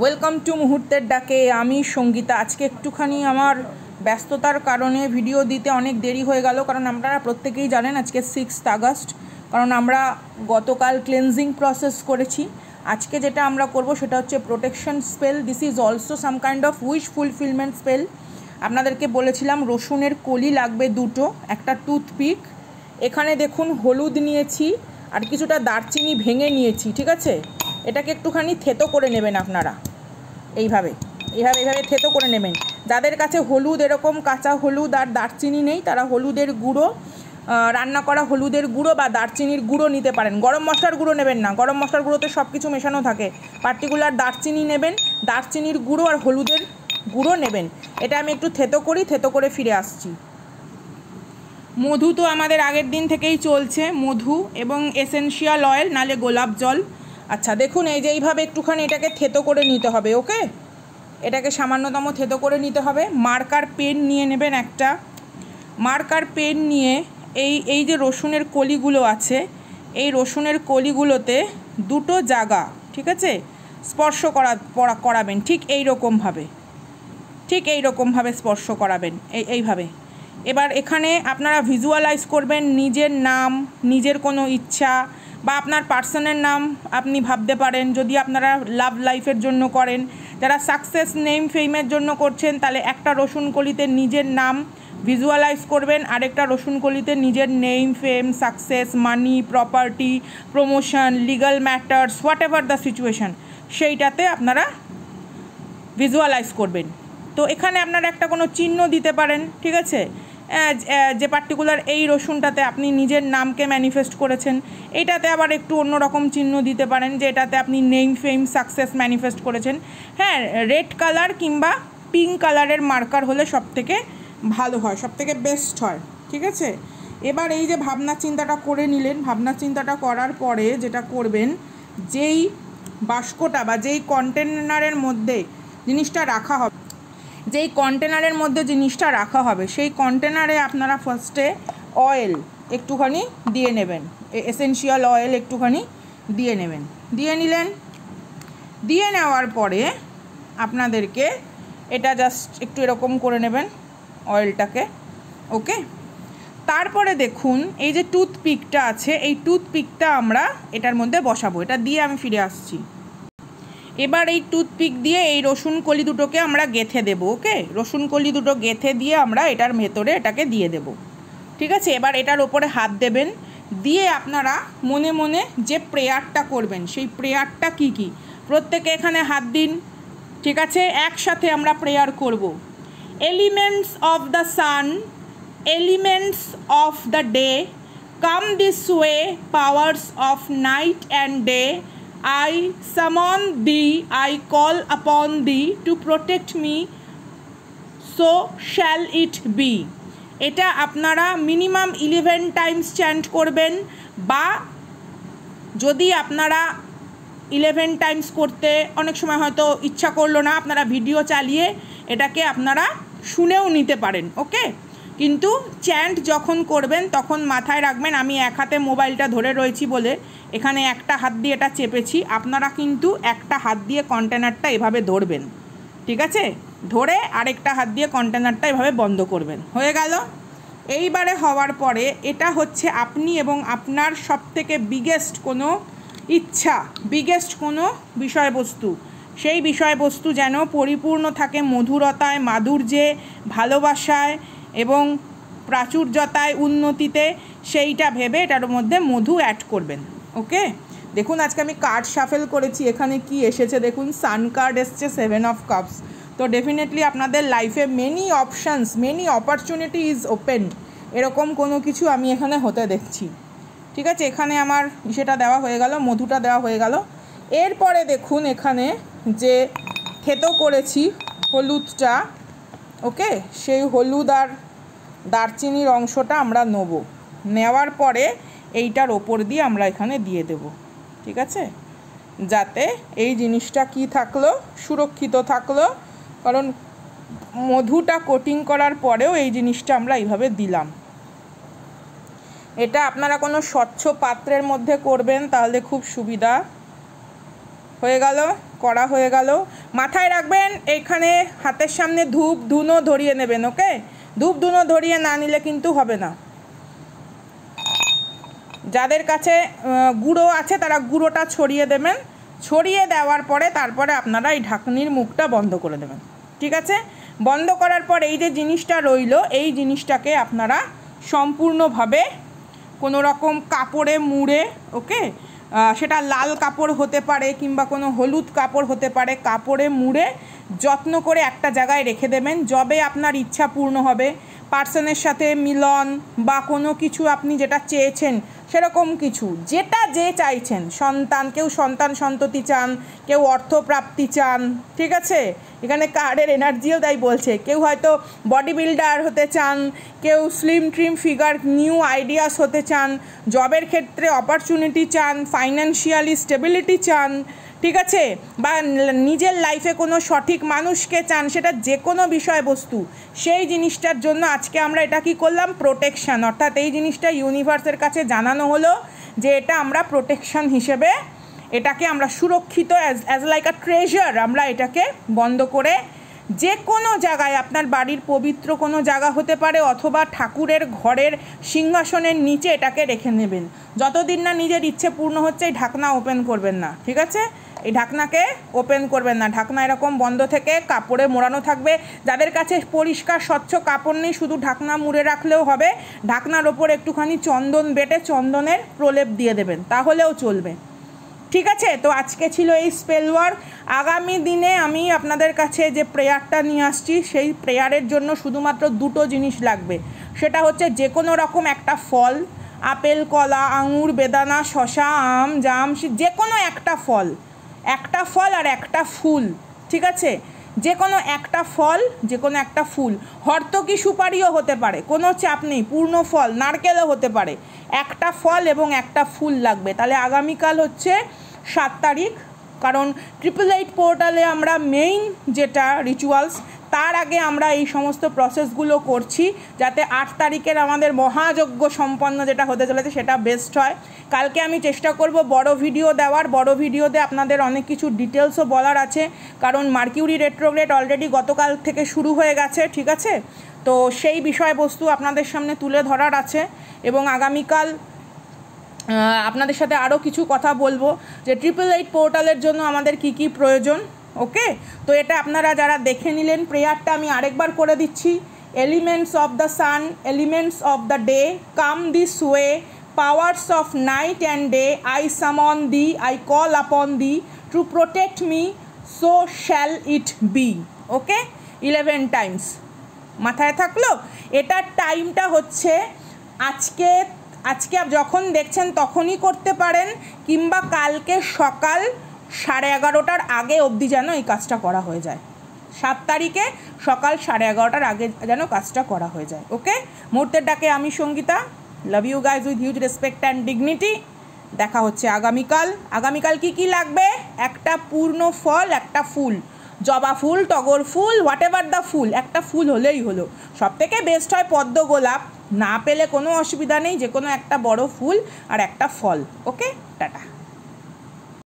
Welcome to মুহূর্তের ডাকে। আমি সঙ্গীতা। আজকে একটুখানি আমার ব্যস্ততার কারণে ভিডিও দিতে অনেক দেরি হয়ে গেল, কারণ আপনারা প্রত্যেকেই জানেন আজকে 6 আগস্ট, কারণ আমরা গতকাল ক্লেনজিং প্রসেস করেছি। আজকে যেটা আমরা করব সেটা হচ্ছে protection spell. This is also some kind of wish fulfilment spell. আপনাদেরকে বলেছিলাম রসুনের কলি লাগবে 2টো, একটা টুথপিক, এখানে দেখুন হলুদ নিয়েছি আর কিছুটা দারচিনি ভেঙে নিয়েছি। ঠিক আছে, এটাকে একটুখানি থেতো করে নেবেন আপনারা, এইভাবে থেতো করে নেবেন। যাদের কাছে হলুদ, এরকম কাঁচা হলুদ আর দারচিনি নেই, তারা হলুদের গুঁড়ো, রান্না করা হলুদের গুঁড়ো বা দারচিনির গুঁড়ো নিতে পারেন। গরম মশলার গুঁড়ো নেবেন না, গরম মশলার গুঁড়োতে সব কিছু মেশানো থাকে। পার্টিকুলার দারচিনি নেবেন, দারচিনির গুঁড়ো আর হলুদের গুঁড়ো নেবেন। এটা আমি একটু থেতো করে ফিরে আসছি। মধু তো আমাদের আগের দিন থেকেই চলছে, মধু এবং এসেনশিয়াল অয়েল, নালে গোলাপ জল। আচ্ছা দেখুন, এই যে এইভাবে একটুখানি এটাকে থেতো করে নিতে হবে। ওকে, এটাকে সামান্যতম থেতো করে নিতে হবে। মার্কার পেন নিয়ে নেবেন একটা। মার্কার পেন নিয়ে এই যে রসুনের কলিগুলো আছে, এই রসুনের কলিগুলোতে 2টো জায়গা, ঠিক আছে, স্পর্শ করাবেন। ঠিক এই রকমভাবে স্পর্শ করাবেন, এইভাবে। এবার এখানে আপনারা ভিজুয়ালাইজ করবেন নিজের নাম, নিজের কোনো ইচ্ছা বা আপনার পার্সনের নাম আপনি ভাবতে পারেন, যদি আপনারা লাভ লাইফের জন্য করেন। যারা সাকসেস নেম ফেমের জন্য করছেন, তাহলে একটা রসুন কলিতে নিজের নাম ভিজুয়ালাইজ করবেন, আরেকটা রসুন কলিতে নিজের name, fame, success, money, property, promotion, legal matters, what ever the situation, সেইটাতে আপনারা ভিজুয়ালাইজ করবেন। তো এখানে আপনারা একটা কোনো চিহ্ন দিতে পারেন, ঠিক আছে, যে পার্টিকুলার এই রসুনটাতে আপনি নিজের নামকে ম্যানিফেস্ট করেছেন। এইটাতে আবার একটু অন্যরকম চিহ্ন দিতে পারেন, যে এটাতে আপনি নেম, ফেম, সাকসেস ম্যানিফেস্ট করেছেন। হ্যাঁ, রেড কালার কিংবা পিঙ্ক কালারের মার্কার হলে সবথেকে ভালো হয়, সবথেকে বেস্ট হয়। ঠিক আছে, এবার এই যে ভাবনা চিন্তাটা করে নিলেন, ভাবনা চিন্তাটা করার পরে যেটা করবেন, যেই বাস্কটা বা যেই কন্টেনারের মধ্যে জিনিসটা রাখা হবে, সেই কন্টেনারে আপনারা ফার্স্টে অয়েল একটুখানি দিয়ে নেবেন, এসেনশিয়াল অয়েল একটুখানি দিয়ে নেবেন। দিয়ে নেওয়ার পরে আপনাদেরকে এটা জাস্ট একটু এরকম করে নেবেন অয়েলটাকে। ওকে, তারপরে দেখুন এই যে টুথপিকটা আছে, এই টুথপিকটা আমরা এটার মধ্যে বসাবো। এটা দিয়ে আমি ফিরে আসছি। এবার এই টুথপিক দিয়ে এই রসুন কলি দুটোকে আমরা গেঁথে দেবো। ওকে, রসুন কলি দুটো গেঁথে দিয়ে আমরা এটার ভেতরে এটাকে দিয়ে দেব। ঠিক আছে, এবার এটার ওপরে হাত দেবেন, দিয়ে আপনারা মনে মনে যে প্রেয়ারটা করবেন, সেই প্রেয়ারটা কি প্রত্যেকে এখানে হাত দিন। ঠিক আছে, একসাথে আমরা প্রেয়ার করব। Elements of the sun, elements of the day, come this way, powers of night and day, I summon thee, I call upon thee to protect me, so shall it be. এটা আপনারা minimum 11 Times chant করবেন, বা যদি আপনারা 11 Times করতে অনেক সময় হয়তো ইচ্ছা করলো না, আপনারা ভিডিও চালিয়ে এটাকে আপনারা শুনেও নিতে পারেন। ওকে, কিন্তু চ্যান্ট যখন করবেন তখন মাথায় রাখবেন, আমি এক হাতে মোবাইলটা ধরে রয়েছি বলে এখানে একটা হাত দিয়ে এটা চেপেছি, আপনারা কিন্তু একটা হাত দিয়ে কন্টেনারটা এভাবে ধরবেন। ঠিক আছে, ধরে আরেকটা হাত দিয়ে কন্টেনারটা এভাবে বন্ধ করবেন। হয়ে গেল। এইবারে হওয়ার পরে এটা হচ্ছে আপনি এবং আপনার সবথেকে বিগেস্ট কোনো ইচ্ছা, বিগেস্ট কোনো বিষয়বস্তু, সেই বিষয়বস্তু যেন পরিপূর্ণ থাকে মধুরতায়, মাধুর্যে, ভালোবাসায় এবং প্রাচুর্যতায়, উন্নতিতে, সেইটা ভেবে এটার মধ্যে মধু অ্যাড করবেন। ওকে, দেখুন আজকে আমি কার্ড শাফেল করেছি, এখানে কি এসেছে দেখুন, সান কার্ড এসছে, 7 অফ কাপস। তো ডেফিনেটলি আপনাদের লাইফে many options, many opportunity is open, এরকম কোনো কিছু আমি এখানে হতে দেখছি। ঠিক আছে, এখানে আমার সেটা দেওয়া হয়ে গেল, মধুটা দেওয়া হয়ে গেল। এরপরে দেখুন এখানে যে থেতো করেছি হলুদটা, ওকে, সেই হলুদ আর দারচিনির অংশটা আমরা নেওয়ার পরে এইটার ওপর দিয়ে আমরা এখানে দিয়ে দেব। ঠিক আছে, যাতে এই জিনিসটা কি থাকলো, সুরক্ষিত থাকলো, কারণ মধুটা কোটিং করার পরেও এই জিনিসটা আমরা এইভাবে দিলাম। এটা আপনারা কোনো স্বচ্ছ পাত্রের মধ্যে করবেন, তাহলে খুব সুবিধা। হয়ে গেল, করা হয়ে গেল। মাথায় রাখবেন এইখানে হাতের সামনে ধূপ ধুনো ধরিয়ে নেবেন, ওকে? ধূপ ধুনো ধরিয়ে না নিলে কিন্তু হবে না। যাদের কাছে গুঁড়ো আছে তারা গুঁড়োটা ছড়িয়ে দেবেন, ছড়িয়ে দেওয়ার পরে তারপরে আপনারা এই ঢাকনির মুখটা বন্ধ করে দেবেন, ঠিক আছে? বন্ধ করার পর এই যে জিনিসটা রইল, এই জিনিসটাকে আপনারা সম্পূর্ণভাবে কোনো রকম কাপড়ে মুড়ে, ওকে, সেটা লাল কাপড় হতে পারে কিংবা কোনো হলুদ কাপড় হতে পারে, কাপড়ে মুড়ে যত্ন করে একটা জায়গায় রেখে দেবেন। যবে আপনার ইচ্ছা পূর্ণ হবে, পার্সনের সাথে মিলন বা কোনো কিছু আপনি যেটা চেয়েছেন সেরকম কিছু, যেটা যে চাইছেন, সন্তান, কেউ সন্তান সন্ততি চান, কেউ অর্থপ্রাপ্তি চান, ঠিক আছে? এখানে কার্ডের এনার্জিও তাই বলছে। কেউ হয়তো বডি বিল্ডার হতে চান, কেউ slim trim figure, new ideas হতে চান, জবের ক্ষেত্রে অপরচুনিটি চান, ফাইন্যান্সিয়ালি স্টেবিলিটি চান, ঠিক আছে? বা নিজের লাইফে কোনো সঠিক মানুষকে চান, সেটা যে কোনো বিষয়বস্তু, সেই জিনিসটার জন্য আজকে আমরা এটা কি করলাম, প্রোটেকশান। অর্থাৎ এই জিনিসটা ইউনিভার্সের কাছে জানানো হলো যে এটা আমরা প্রোটেকশান হিসেবে, এটাকে আমরা সুরক্ষিত অ্যাজ লাইক আ ট্রেজার, আমরা এটাকে বন্ধ করে যে কোনো জায়গায়, আপনার বাড়ির পবিত্র কোনো জায়গা হতে পারে অথবা ঠাকুরের ঘরের সিংহাসনের নিচে এটাকে রেখে নেবেন। যতদিন না নিজের ইচ্ছে পূর্ণ হচ্ছে এই ঢাকনা ওপেন করবেন না, ঠিক আছে? এই ঢাকনাকে ওপেন করবেন না, ঢাকনা এরকম বন্ধ থেকে কাপড়ে মোড়ানো থাকবে। যাদের কাছে পরিষ্কার স্বচ্ছ কাপড় নেই, শুধু ঢাকনা মুড়ে রাখলেও হবে। ঢাকনার ওপর একটুখানি চন্দন বেটে চন্দনের প্রলেপ দিয়ে দেবেন, তাহলেও চলবে, ঠিক আছে? তো আজকে ছিল এই স্পেল ওয়ার্ক। আগামী দিনে আমি আপনাদের কাছে যে প্রেয়ারটা নিয়ে আসছি, সেই প্রেয়ারের জন্য শুধুমাত্র দুটো জিনিস লাগবে। সেটা হচ্ছে যে কোনো রকম একটা ফল, আপেল, কলা, আঙুর, বেদানা, শশা, আম, জাম, যে কোনো একটা ফল, একটা ফল আর একটা ফুল, ঠিক আছে? যে কোনো একটা ফল, যে কোনো একটা ফুল, হর্তকি সুপারিও হতে পারে, কোনো চাপ নেই, পূর্ণ ফল নারকেলও হতে পারে। একটা ফল এবং একটা ফুল লাগবে। তাহলে আগামীকাল হচ্ছে 7 তারিখ, কারণ 888 পোর্টালে আমরা মেইন যেটা রিচুয়ালস, তার আগে আমরা এই সমস্ত প্রসেসগুলো করছি যাতে 8 তারিখের আমাদের মহাযজ্ঞ সম্পন্ন যেটা হতে চলেছে সেটা বেস্ট হয়। কালকে আমি চেষ্টা করব বড় ভিডিও দেওয়ার, বড় ভিডিওতে আপনাদের অনেক কিছু ডিটেলসও বলার আছে, কারণ মার্কিউরি রেট্রোগ্রেড অলরেডি গতকাল থেকে শুরু হয়ে গেছে, ঠিক আছে? তো সেই বিষয়বস্তু আপনাদের সামনে তুলে ধরার আছে এবং আগামীকাল আপনাদের সাথে আরও কিছু কথা বলবো যে 888 পোর্টালের জন্য আমাদের কি কি প্রয়োজন, ওকে? তো এটা আপনারা যারা দেখে নিলেন, প্রেয়ারটা আমি আরেকবার করে দিচ্ছি। Elements of the sun, elements of the day, come this way, powers of night and day, I summon thee, I call upon thee to protect me, so shall it be, okay? 11 times মাথায় থাকলো। এটার টাইমটা হচ্ছে আজকে যখন দেখছেন তখনই করতে পারেন, কিংবা কালকে সকাল 11:30টার আগে অবধি যেন এই কাজটা করা হয়ে যায়। 7 তারিখে সকাল 11:30টার আগে যেন কাজটা করা হয়ে যায়, ওকে? মুহূর্তের ডাকে আমি Sangeeta, love you guys with huge respect and dignity. দেখা হচ্ছে আগামীকাল। আগামীকাল কি কি লাগবে? একটা পূর্ণ ফল, একটা ফুল, জবা ফুল, টগর ফুল, হোয়াট এভার দ্য ফুল, একটা ফুল হলেই হলো। সবথেকে বেস্ট হয় পদ্ম গোলাপ, না পেলে কোনো অসুবিধা নেই, যে কোনো একটা বড় ফুল আর একটা ফল, ওকে? টাটা।